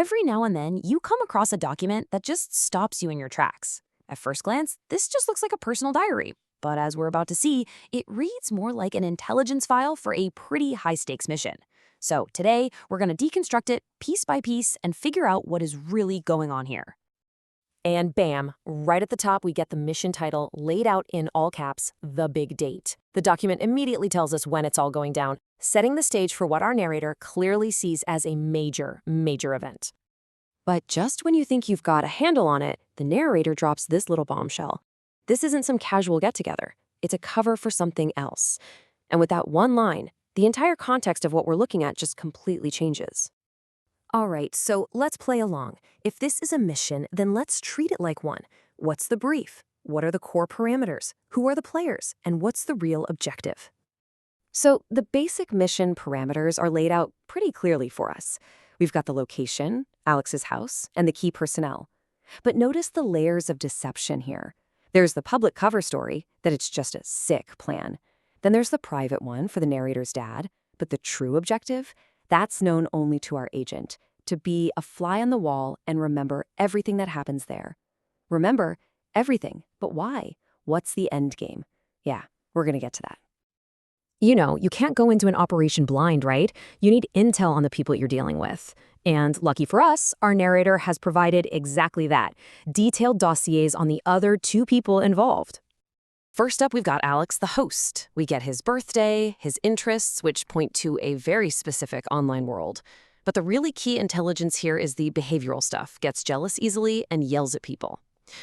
Every now and then, you come across a document that just stops you in your tracks. At first glance, this just looks like a personal diary. But as we're about to see, it reads more like an intelligence file for a pretty high-stakes mission. So today, we're going to deconstruct it piece by piece and figure out what is really going on here. And bam, right at the top, we get the mission title laid out in all caps, The Big Date. The document immediately tells us when it's all going down, setting the stage for what our narrator clearly sees as a major event. But just when you think you've got a handle on it, the narrator drops this little bombshell. This isn't some casual get-together. It's a cover for something else. And with that one line, the entire context of what we're looking at just completely changes. All right, so let's play along. If this is a mission, then let's treat it like one. What's the brief? What are the core parameters? Who are the players? And what's the real objective? So the basic mission parameters are laid out pretty clearly for us. We've got the location, Alex's house, and the key personnel. But notice the layers of deception here. There's the public cover story, that it's just a sick plan. Then there's the private one for the narrator's dad. But the true objective? That's known only to our agent, to be a fly on the wall and remember everything that happens there. Remember everything, but why? What's the end game? Yeah, we're going to get to that. You know, you can't go into an operation blind, right? You need intel on the people you're dealing with. And lucky for us, our narrator has provided exactly that, detailed dossiers on the other two people involved. First up, we've got Alex, the host. We get his birthday, his interests, which point to a very specific online world. But the really key intelligence here is the behavioral stuff, gets jealous easily and yells at people.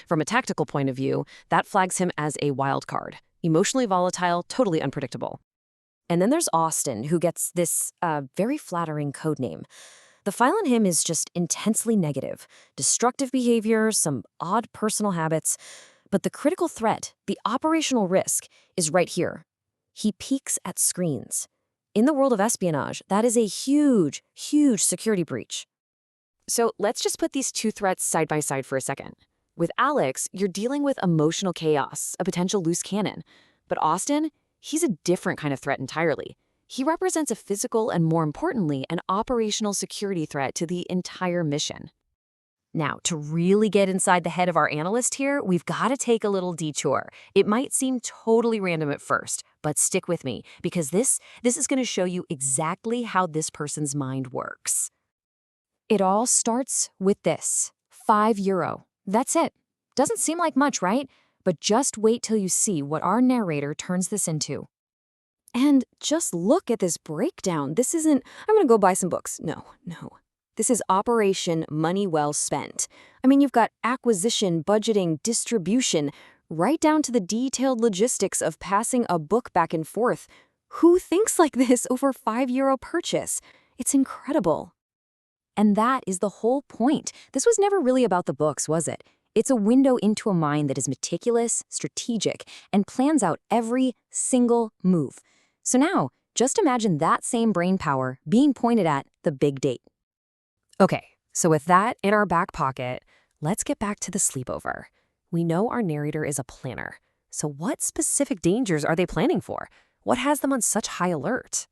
From a tactical point of view, that flags him as a wild card, emotionally volatile, totally unpredictable. And then there's Austin, who gets this very flattering code name. The file on him is just intensely negative, destructive behavior, some odd personal habits. But the critical threat, the operational risk, is right here. He peeks at screens. In the world of espionage, that is a huge security breach. So let's just put these two threats side by side for a second. With Alex, you're dealing with emotional chaos, a potential loose cannon. But Austin, he's a different kind of threat entirely. He represents a physical and, more importantly, an operational security threat to the entire mission. Now, to really get inside the head of our analyst here, we've got to take a little detour. It might seem totally random at first, but stick with me, because this is going to show you exactly how this person's mind works. It all starts with this, €5. That's it. Doesn't seem like much, right? But just wait till you see what our narrator turns this into. And just look at this breakdown. This isn't, I'm going to go buy some books. No. This is Operation Money Well Spent. I mean, you've got acquisition, budgeting, distribution, right down to the detailed logistics of passing a book back and forth. Who thinks like this over €5 purchase? It's incredible. And that is the whole point. This was never really about the books, was it? It's a window into a mind that is meticulous, strategic, and plans out every single move. So now, just imagine that same brain power being pointed at the big date. Okay, so with that in our back pocket, let's get back to the sleepover. We know our narrator is a planner. So what specific dangers are they planning for? What has them on such high alert?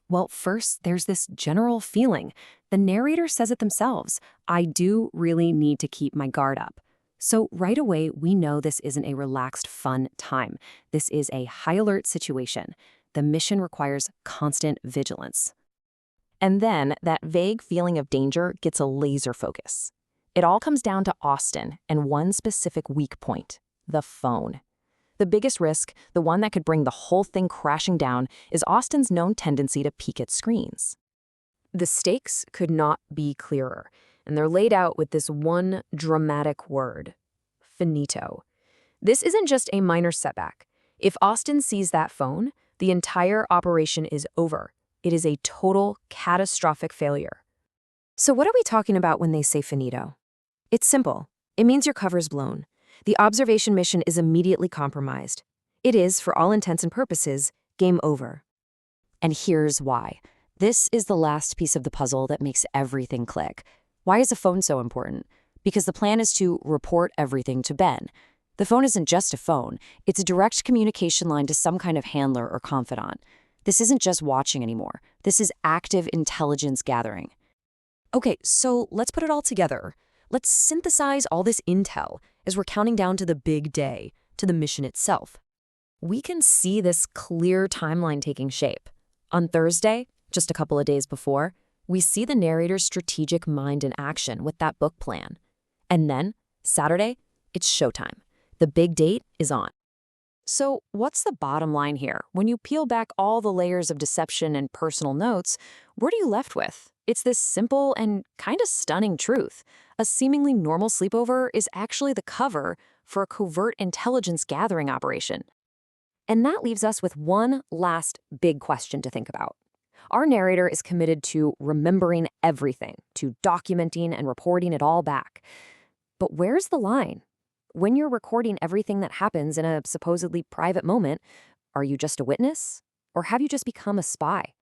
Well, first, there's this general feeling. The narrator says it themselves. I do really need to keep my guard up. So right away, we know this isn't a relaxed, fun time. This is a high alert situation. The mission requires constant vigilance. And then that vague feeling of danger gets a laser focus. It all comes down to Austin and one specific weak point, the phone. The biggest risk, the one that could bring the whole thing crashing down, is Austin's known tendency to peek at screens. The stakes could not be clearer, and they're laid out with this one dramatic word, finito. This isn't just a minor setback. If Austin sees that phone, the entire operation is over. It is a total, catastrophic failure. So what are we talking about when they say finito? It's simple. It means your cover's blown. The observation mission is immediately compromised. It is, for all intents and purposes, game over. And here's why. This is the last piece of the puzzle that makes everything click. Why is a phone so important? Because the plan is to report everything to Ben. The phone isn't just a phone. It's a direct communication line to some kind of handler or confidant. This isn't just watching anymore. This is active intelligence gathering. Okay, so let's put it all together. Let's synthesize all this intel as we're counting down to the big day, to the mission itself. We can see this clear timeline taking shape. On Thursday, just a couple of days before, we see the narrator's strategic mind in action with that book plan. And then, Saturday, it's showtime. The big date is on. So, what's the bottom line here? When you peel back all the layers of deception and personal notes, what are you left with? It's this simple and kind of stunning truth. A seemingly normal sleepover is actually the cover for a covert intelligence gathering operation. And that leaves us with one last big question to think about. Our narrator is committed to remembering everything, to documenting and reporting it all back. But where's the line? When you're recording everything that happens in a supposedly private moment, are you just a witness? Or have you just become a spy?